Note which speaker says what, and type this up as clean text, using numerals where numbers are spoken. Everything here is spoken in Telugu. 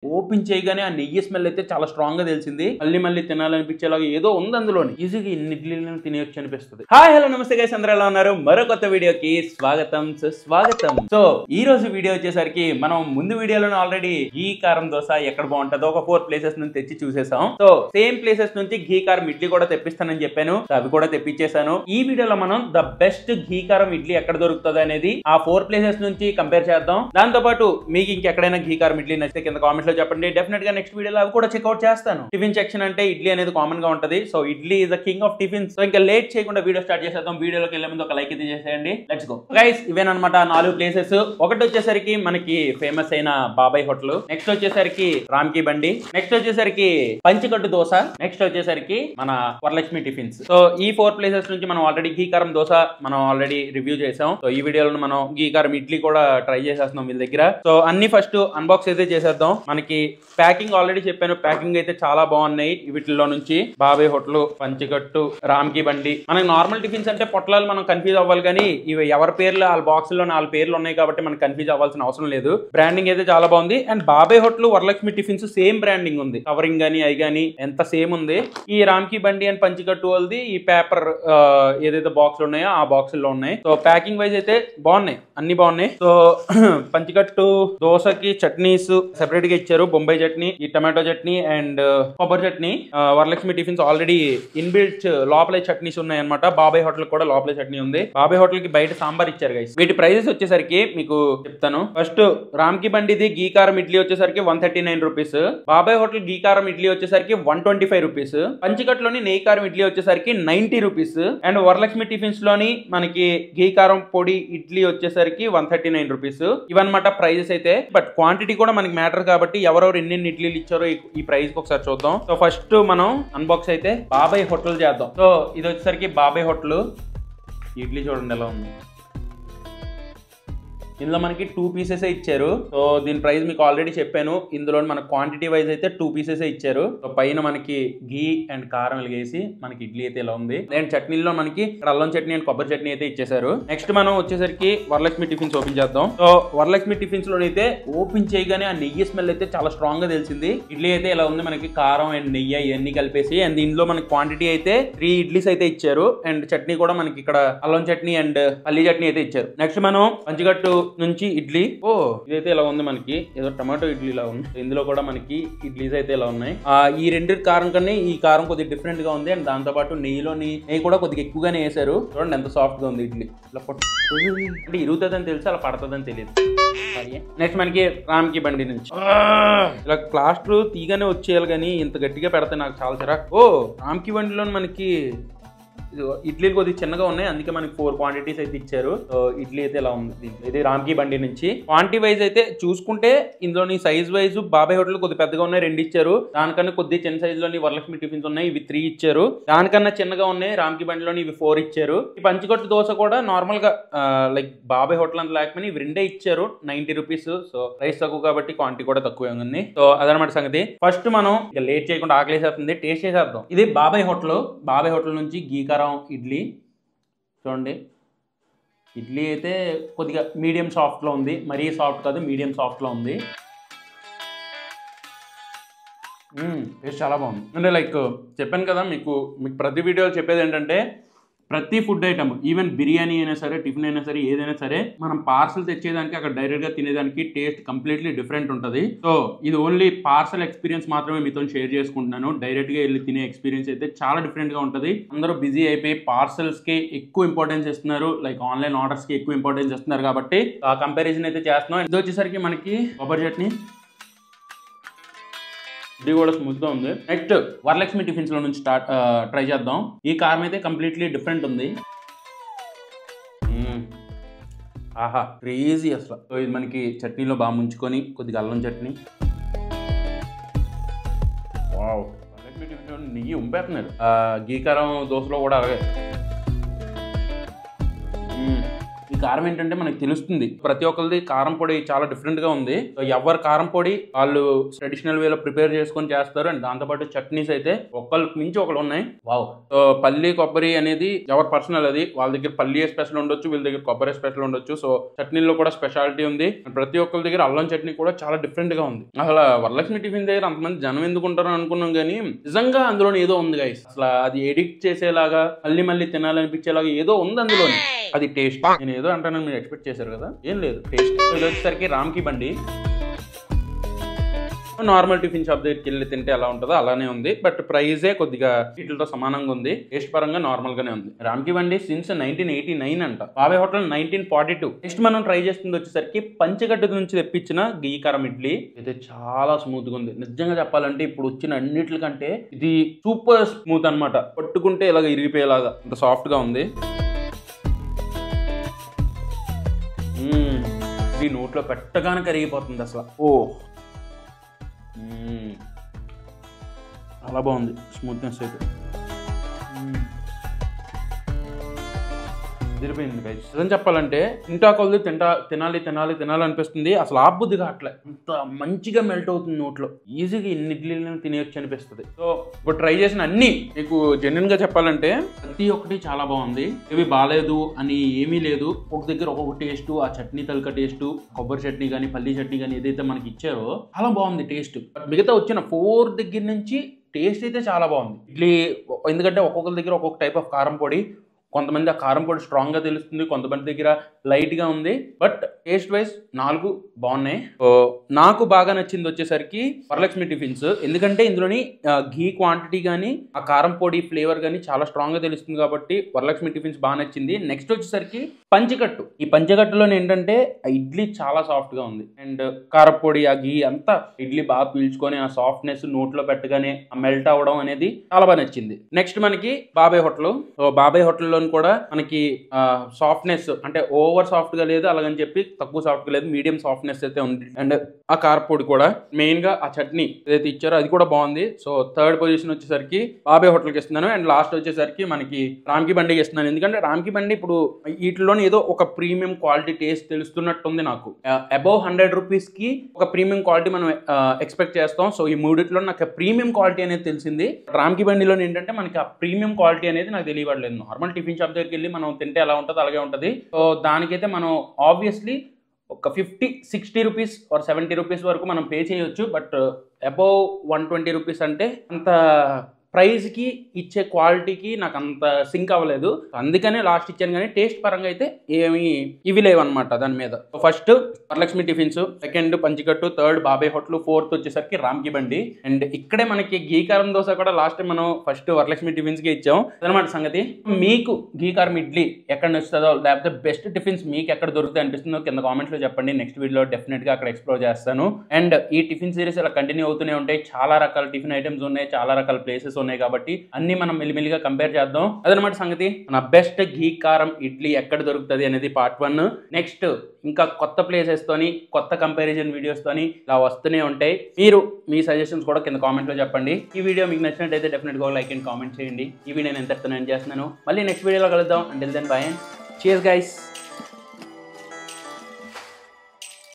Speaker 1: ఓపెన్ చేయగానే ఆ నెయ్యి స్మెల్ అయితే చాలా స్ట్రాంగ్ గా తెలిసింది. మళ్ళీ తినాలనిపించేలాగా ఏదో ఉంది అందులోని. ఈజీగా ఇన్ని ఇడ్లీలను తినేయొచ్చు అనిపిస్తుంది. హాయ్ హలో నమస్తే గైస్, అందరూ ఎలా ఉన్నారు? మరో కొత్త వీడియోకి స్వాగతం సుస్వాగతం. సో ఈ రోజు వీడియో వచ్చేసరికి మనం ముందు వీడియోలో ఆల్రెడీ ఘీ కారం దోశ ఎక్కడ బాగుంటుందో ఒక 4 ప్లేసెస్ నుంచి తెచ్చి చూసేసాం. సో సేమ్ ప్లేసెస్ నుంచి ఘీ కారం ఇడ్లీ కూడా తెప్పిస్తానని చెప్పాను, అవి కూడా తెప్పించేసాను. ఈ వీడియోలో మనం ద బెస్ట్ ఘీ కారం ఇడ్లీ ఎక్కడ దొరుకుతుంది అనేది ఆ 4 ప్లేసెస్ నుంచి కంపేర్ చేద్దాం. దాంతో పాటు మీకు ఇంకెక్కడైనా ఘీ కారం ఇడ్లీ నచ్చితే కింద కామెంట్స్ లో చెప్పండి. డెఫినెట్ గా నెక్స్ట్ వీడియోలో అవి కూడా చెక్అౌట్ చేస్తాను. టిఫిన్ సెక్షన్ అంటే ఇడ్లీ అనేది కామన్ గా ఉంటది. So idli is the king of tiffins. So ఇంకా లేట్ చేయకుండా వీడియో స్టార్ట్ చేసేద్దాం. వీడియోలోకి వెళ్ళే ముందు ఒక లైక్ అయితే చేసేయండి. Let's go guys. ఇవేనమాట 4 ప్లేసెస్. ఒకటి వచ్చేసరికి మనకి ఫేమస్ అయిన బాబాయ్ హోటల్, నెక్స్ట్ వచ్చేసరికి రామ్కి బండి, నెక్స్ట్ వచ్చేసరికి పంచకట్టు దోశ, నెక్స్ట్ వచ్చేసరికి మన వరలక్ష్మి టిఫిన్స్. సో ఈ 4 ప్లేసెస్ నుంచి మనం ఆల్రెడీ ఘీ కారం దోశ మనం ఆల్రెడీ రివ్యూ చేసాం. సో ఈ వీడియోలో మనం ఘీ కారం ఇడ్లీ కూడా ట్రై చేసేస్తున్నాం వీళ్ళ దగ్గర. సో అన్ని ఫస్ట్ అన్బాక్స్ అయితే చేసేద్దాం. మనకి ప్యాకింగ్ ఆల్రెడీ చెప్పాను, ప్యాకింగ్ అయితే చాలా బాగున్నాయి. వీటిల్లో నుంచి బాబాయ్ హోటల్, పంచకట్టు, రామ్కి బండి. మనకి నార్మల్ టిఫిన్స్ అంటే పొట్లాలు మనం కన్ఫ్యూజ్ అవ్వాలి, కానీ ఇవి ఎవరి పేర్లు వాళ్ళ బాక్స్ లో 4 పేర్లు ఉన్నాయి కాబట్టి మనం కన్ఫ్యూజ్ అవ్వాల్సిన అవసరం లేదు. బ్రాండింగ్ అయితే చాలా బాగుంది. అండ్ బాబాయ్ hotel, Varalakshmi tiffins same branding ఉంది. కవరింగ్ గానీ అవి గానీ ఎంత సేమ్ ఉంది. ఈ రామ్కి బండి అండ్ పంచకట్టు వాళ్ళది ఈ పేపర్ ఏదైతే బాక్స్ ఉన్నాయో ఆ బాక్స్ లో ఉన్నాయి. సో ప్యాకింగ్ వైజ్ అయితే బాగున్నాయి, అన్ని బాగున్నాయి. సో పంచకట్టు దోశకి చట్నీస్ సెపరేట్ గా ఇచ్చారు. బొంబాయి చట్నీ, ఈ టమాటో చట్నీ అండ్ కొబ్బరి chutney. Varalakshmi tiffins already inbuilt లోపలే చట్నీస్ ఉన్నాయి అనమాట. బాబాయ్ హోటల్ కూడా లోపలే చట్నీ ఉంది. బాబాయ్ హోటల్ కి బయట సాంబార్ ఇచ్చారు గైస్. వీటి ప్రైజెస్ వచ్చేసరికి మీకు చెప్తాను. ఫస్ట్ రామ్కి బండిది ఘీ కారం ఇడ్లీ వచ్చేసరికి 139 రూపీస్. బాబాయ్ హోటల్ ఘీ కారం ఇడ్లీ వచ్చేసరికి 125 రూపీస్. పంచకట్లోని నెయ్యి కారం ఇడ్లీ వచ్చేసరికి 90 రూపీస్. అండ్ వరలక్ష్మి టిఫిన్స్ లోని మనకి ఘీ కారం పొడి ఇడ్లీ వచ్చేసరికి 139 రూపీస్. ఇవన్నమాట ప్రైజెస్ అయితే. బట్ క్వాంటిటీ కూడా మనకి మ్యాటర్ కాబట్టి ఎవరెవరు ఎన్ని ఇడ్లీలు ఇచ్చారో ఈ ప్రైస్ కి ఒకసారి చూద్దాం. సో ఫస్ట్ మనం అన్బాక్స్ అయితే బాబాయ్ హోటల్ చేద్దాం. సో ఇది వచ్చేసరికి బాబాయ్ హోటల్ ఇడ్లీ చూడండి ఎలా ఉంది. ఇందులో మనకి 2 పీసెస్ ఇచ్చారు. సో దీని ప్రైస్ మీకు ఆల్రెడీ చెప్పాను. ఇందులో మన క్వాంటిటీ వైజ్ అయితే 2 పీసెస్ ఇచ్చారు. సో పైన మనకి ఘీ అండ్ కారం వేసి మనకి ఇడ్లీ అయితే ఇలా ఉంది. అండ్ చట్నీలో మనకి అల్లం చట్నీ అండ్ కొబ్బరి చట్నీ అయితే ఇచ్చేసారు. నెక్స్ట్ మనం వచ్చేసరికి వరలక్ష్మి టిఫిన్స్ ఓపెన్ చేద్దాం. సో వరలక్ష్మి టిఫిన్స్ లోనైతే ఓపెన్ చేయగానే ఆ నెయ్యి స్మెల్ అయితే చాలా స్ట్రాంగ్ గా తెలిసింది. ఇడ్లీ అయితే ఇలా ఉంది. మనకి కారం అండ్ నెయ్యి ఇవన్నీ కలిపేసి. అండ్ దీనిలో మనకి క్వాంటిటీ అయితే 3 ఇడ్లీస్ అయితే ఇచ్చారు. అండ్ చట్నీ కూడా మనకి ఇక్కడ అల్లం చట్నీ అండ్ పల్లీ చట్నీ అయితే ఇచ్చారు. నెక్స్ట్ మనం పంచకట్టు నుంచి ఇడ్లీ. ఇదైతే ఇలా ఉంది. మనకి ఏదో టమాటో ఇడ్లీ ఇలా ఉంది. ఇందులో కూడా మనకి ఇడ్లీస్ అయితే ఇలా ఉన్నాయి. ఈ 2 కారం కన్నా ఈ కారం కొద్దిగా డిఫరెంట్ గా ఉంది. అండ్ దాంతో పాటు నెయ్యి కూడా కొద్దిగా ఎక్కువగానే వేసారు. చూడండి ఎంత సాఫ్ట్ గా ఉంది ఇడ్లీ. ఇలా అంటే ఇరుగుతుందని తెలిసి అలా పడుతుందని తెలియదు. నెక్స్ట్ మనకి రామ్కి బండి నుంచి ఇలా ప్లాస్టర్ తీగానే వచ్చేయాలి, కానీ ఇంత గట్టిగా పెడితే నాకు చాలా చిరాకు. రామ్కి బండిలో మనకి ఇడ్లీలు కొద్దిగా చిన్నగా ఉన్నాయి, అందుకే మనకి 4 క్వాంటిటీస్ అయితే ఇచ్చారు. ఇడ్లీ అయితే ఇలా ఉంది. ఇది రామ్కి బండి నుంచి. క్వాంటిటీ వైజ్ అయితే చూసుకుంటే ఇందులోని సైజ్ వైజ్ బాబాయ్ హోటల్ కొద్దిగా పెద్దగా ఉన్నాయి, 2 ఇచ్చారు. దానికన్నా కొద్దిగా చిన్న సైజ్ లోని వరలక్ష్మి టిఫిన్స్ ఉన్నాయి, ఇవి 3 ఇచ్చారు. దానికన్నా చిన్నగా ఉన్నాయి రామ్కి బండిలోని, ఇవి 4 ఇచ్చారు. ఈ పంచకట్టు దోశ కూడా నార్మల్ గా లైక్ బాబాయ్ హోటల్ అంత లేకపోయినా ఇవి 2 ఇచ్చారు, 90 రూపీస్. సో ప్రైస్ తక్కువ కాబట్టి క్వాంటిటీ కూడా తక్కువే ఉంది. సో అదనమాట సంగతి. ఫస్ట్ మనం ఇక లేట్ చేయకుండా ఆకలేసేస్తుంది, టేస్ట్ చేసేద్దాం. ఇది బాబాయ్ హోటల్ నుంచి ఘీ కారం ఇడ్లీ చూడండి. ఇడ్లీ అయితే కొద్దిగా మీడియం సాఫ్ట్ లో ఉంది, మరీ సాఫ్ట్ కాదు, మీడియం సాఫ్ట్ లో ఉంది. టేస్ట్ చాలా బాగుంది. అంటే లైక్ చెప్పాను కదా మీకు ప్రతి వీడియోలో చెప్పేది ఏంటంటే ప్రతి ఫుడ్ ఐటమ్, ఈవెన్ బిర్యానీ అయినా సరే, టిఫిన్ అయినా సరే, ఏదైనా సరే మనం పార్సల్ తెచ్చేదానికి అక్కడ డైరెక్ట్ గా తినేదానికి టేస్ట్ కంప్లీట్లీ డిఫరెంట్ ఉంటుంది. సో ఇది ఓన్లీ పార్సల్ ఎక్స్పీరియన్స్ మాత్రమే మీతో షేర్ చేసుకుంటున్నాను. డైరెక్ట్ గా వెళ్ళి తినే ఎక్స్పీరియన్స్ అయితే చాలా డిఫరెంట్ గా ఉంటుంది. అందరూ బిజీ అయిపోయి పార్సల్స్ కి ఎక్కువ ఇంపార్టెన్స్ ఇస్తున్నారు, లైక్ ఆన్లైన్ ఆర్డర్స్ కి ఎక్కువ ఇంపార్టెన్స్ ఇస్తున్నారు కాబట్టి ఆ కంపారిజన్ అయితే చేస్తున్నాం. ఇది వచ్చేసరికి మనకి కొబ్బరి చట్నీ, ఇది కూడా స్మూత్ గా ఉంది. నెక్స్ట్ వరలక్ష్మి టిఫిన్స్ లో నుంచి ట్రై చేద్దాం. ఈ కారం అయితే కంప్లీట్లీ డిఫరెంట్ ఉంది. ఆహా క్రేజీ అసలు. సో ఇది మనకి చట్నీలో బాగా ముంచుకొని కొద్దిగా అల్లం చట్నీ. వావ్, వరలక్ష్మి టిఫిన్స్ లో నెయ్యి ఉంపేస్తున్నారు. ఘీ కారం దోశలో కూడా అలాగే. ఈ కారం ఏంటంటే మనకు తెలుస్తుంది, ప్రతి ఒక్కరిది కారం పొడి చాలా డిఫరెంట్ గా ఉంది. ఎవరు కారం పొడి వాళ్ళు ట్రెడిషనల్ వేలో ప్రిపేర్ చేసుకొని చేస్తారు. అండ్ దాంతోపాటు చట్నీస్ అయితే ఒకళ్ళకి మించి ఒకళ్ళు ఉన్నాయి. వావ్. సో పల్లి కొబ్బరి అనేది ఎవరు పర్సనల్, అది వాళ్ళ దగ్గర పల్లి స్పెషల్ ఉండొచ్చు, వీళ్ళ దగ్గర కొబ్బరి స్పెషల్ ఉండొచ్చు. సో చట్నీలో కూడా స్పెషాలిటీ ఉంది. ప్రతి ఒక్కరి దగ్గర అల్లం చట్నీ కూడా చాలా డిఫరెంట్ గా ఉంది. అసలు వరలక్ష్మి టిఫిన్ దగ్గర అంతమంది జనం ఎందుకు ఉంటారో అనుకున్నాం, కానీ నిజంగా అందులో ఏదో ఉంది గైస్. అసలు అది ఎడిక్ట్ చేసేలాగా మళ్ళీ మళ్ళీ తినాలనిపించేలాగా ఏదో ఉంది అందులోని. అది టేస్ట్. నేను ఏదో అంటానని మీరు ఎక్స్పెక్ట్ చేశారు కదా, ఏం లేదు, టేస్ట్. ఇది వచ్చేసరికి రామ్కి బండి. నార్మల్ టిఫిన్ షాప్ దగ్గరికి వెళ్ళి తింటే ఎలా ఉంటుందో అలానే ఉంది, బట్ ప్రైజే కొద్దిగా వీటితో సమానంగా ఉంది. టేస్ట్ పరంగా నార్మల్ గానే ఉంది. రామ్కి బండి సిన్స్ 1989 అంట, బాబాయ్ హోటల్ 1942. నెక్స్ట్ మనం ట్రై చేస్తుంది వచ్చేసరికి పంచగడ్డ నుంచి తెప్పించిన గీ కారం ఇడ్లీ. ఇది చాలా స్మూత్ గా ఉంది. నిజంగా చెప్పాలంటే ఇప్పుడు వచ్చిన అన్నిటికంటే ఇది సూపర్ స్మూత్ అనమాట. పట్టుకుంటే ఇలాగ ఇరిగిపోయేలాగా అంత సాఫ్ట్ గా ఉంది. ఈ నోట్లో పెట్టగానే కరిగిపోతుంది అసలు. ఓ చాలా బాగుంది స్మూత్నెస్ అయితే. తిరిపోయింది గైస్. నిజం చెప్పాలంటే తింటా కొద్ది తినాలి అనిపిస్తుంది. అసలు ఆబుద్దిగా అట్లా అంత మంచిగా మెల్ట్ అవుతుంది నోట్లో. ఈజీగా ఇన్ని ఇడ్లీలను తినేయచ్చు అనిపిస్తుంది. సో ఇప్పుడు ట్రై చేసిన అన్ని మీకు జెన్యున్ గా చెప్పాలంటే ప్రతి ఒక్కటి చాలా బాగుంది. ఇవి బాగాలేదు అని ఏమీ లేదు. ఒక దగ్గర ఒక్కొక్క టేస్ట్, ఆ చట్నీ తలక టేస్ట్, కొబ్బరి చట్నీ కానీ పల్లి చట్నీ కానీ ఏదైతే మనకి ఇచ్చారో చాలా బాగుంది టేస్ట్. బట్ మిగతా వచ్చిన 4 దగ్గర నుంచి టేస్ట్ అయితే చాలా బాగుంది ఇడ్లీ. ఎందుకంటే ఒక్కొక్కరి దగ్గర ఒక్కొక్క టైప్ ఆఫ్ కారం పొడి. కొంతమంది ఆ కారం పొడి స్ట్రాంగ్ గా తెలుస్తుంది, కొంతమంది దగ్గర లైట్ గా ఉంది. బట్ టేస్ట్ వైజ్ 4 బాగున్నాయి. నాకు బాగా నచ్చింది వచ్చేసరికి వరలక్ష్మి టిఫిన్స్. ఎందుకంటే ఇందులోని ఘీ క్వాంటిటీ కానీ ఆ కారం పొడి ఫ్లేవర్ కానీ చాలా స్ట్రాంగ్ గా తెలుస్తుంది కాబట్టి వరలక్ష్మి టిఫిన్స్ బాగా నచ్చింది. నెక్స్ట్ వచ్చేసరికి పంచకట్టు. ఈ పంచకట్టులోనే ఏంటంటే ఆ ఇడ్లీ చాలా సాఫ్ట్ గా ఉంది. అండ్ కారపొడి ఆ ఘీ అంతా ఇడ్లీ బాగా పీల్చుకొని ఆ సాఫ్ట్నెస్ నోట్లో పెట్టగానే మెల్ట్ అవ్వడం అనేది చాలా బాగా నచ్చింది. నెక్స్ట్ మనకి బాబాయ్ హోటల్. బాబాయ్ హోటల్లో కూడా మనకి సాఫ్ట్నెస్ అంటే ఓవర్ సాఫ్ట్ గా లేదు, అలాగని చెప్పి తక్కువ సాఫ్ట్ గా లేదు, మీడియం సాఫ్ట్నెస్ అయితే ఉంది. అండ్ ఆ కారపొడి కూడా మెయిన్ గా ఆ చట్నీ ఏదైతే ఇచ్చారో అది కూడా బాగుంది. సో థర్డ్ పొజిషన్ వచ్చేసరికి బాబాయ్ హోటల్కి ఇస్తున్నాను. అండ్ లాస్ట్ వచ్చేసరికి మనకి రామ్కి బండికి ఇస్తున్నాను. ఎందుకంటే రామ్కి బండి ఇప్పుడు వీటిలోనే ఏదో ఒక ప్రీమియం క్వాలిటీ టేస్ట్ తెలుస్తున్నట్టుంది నాకు. అబౌవ్ 100 రూపీస్ కి ఒక ప్రీమియం క్వాలిటీ మనం ఎక్స్పెక్ట్ చేస్తాం. సో ఈ మూడిట్లో నాకు ప్రీమియం క్వాలిటీ అనేది తెలిసింది. రామ్కి బండిలో ఏంటంటే మనకి ఆ ప్రీమియం క్వాలిటీ అనేది నాకు తెలియబడలేదు. నార్మల్ టిఫిన్ షాప్ దగ్గరికి వెళ్ళి మనం తింటే ఎలా ఉంటుందో అలాగే ఉంటుంది. సో దానికైతే మనం ఆబ్వియస్లీ ఒక 50-60 రూపీస్ ఆర్ 70 రూపీస్ వరకు మనం పే చేయొచ్చు. బట్ అబౌవ్ 120 రూపీస్ అంటే అంత ప్రైస్కి ఇచ్చే క్వాలిటీకి నాకు అంత సింక్ అవ్వలేదు. అందుకనే లాస్ట్ ఇచ్చాను. కానీ టేస్ట్ పరంగా అయితే ఏమి ఇవి లేవన్నమాట దాని మీద. First Varalakshmi tiffins, second Panchikattu, third Babai hotel, fourth వచ్చేసరికి రామ్కి బండి. అండ్ ఇక్కడే మనకి గీ కారం దోశ కూడా లాస్ట్ మనం ఫస్ట్ వరలక్ష్మి టిఫిన్స్ కి ఇచ్చాం అదనమాట సంగతి. మీకు గీ కారం ఇడ్లీ ఎక్కడ నచ్చుతుందో, లేకపోతే బెస్ట్ టిఫిన్స్ మీకు ఎక్కడ దొరుకుతాయి అనిపిస్తుందో కింద కామెంట్స్ లో చెప్పండి. నెక్స్ట్ వీడియోలో డెఫినెట్ గా అక్కడ ఎక్స్ప్లోర్ చేస్తాను. అండ్ ఈ టిఫిన్ సిరీస్ ఇలా కంటిన్యూ అవుతూనే ఉంటాయి. చాలా రకాల టిఫిన్ ఐటమ్స్ ఉన్నాయి, చాలా రకాల ప్లేసెస్ ఉన్నాయి కాబట్టి అన్ని మనం మెల్లిమెల్లిగా కంపేర్ చేద్దాం. అదనమాట సంగతి. మన బెస్ట్ ఘీ కారం ఇడ్లీ ఎక్కడ దొరుకుతుంది అనేది పార్ట్ 1. నెక్స్ట్ ఇంకా కొత్త ప్లేసెస్ తోని కొత్త కంపారిజన్ వీడియోస్ తోని ఇలా వస్తూనే ఉంటాయి. మీరు మీ సజెషన్స్ కూడా కింద కామెంట్ లో చెప్పండి. ఈ వీడియో మీకు నచ్చినట్టయితే డెఫినెట్ గా లైక్ అండ్ కామెంట్ చేయండి. ఈ వీడియో నేను ఎంతటితో ఎండ్ చేస్తున్నాను. మళ్ళీ నెక్స్ట్ వీడియోలో కలుద్దాం. Until then bye and cheers guys.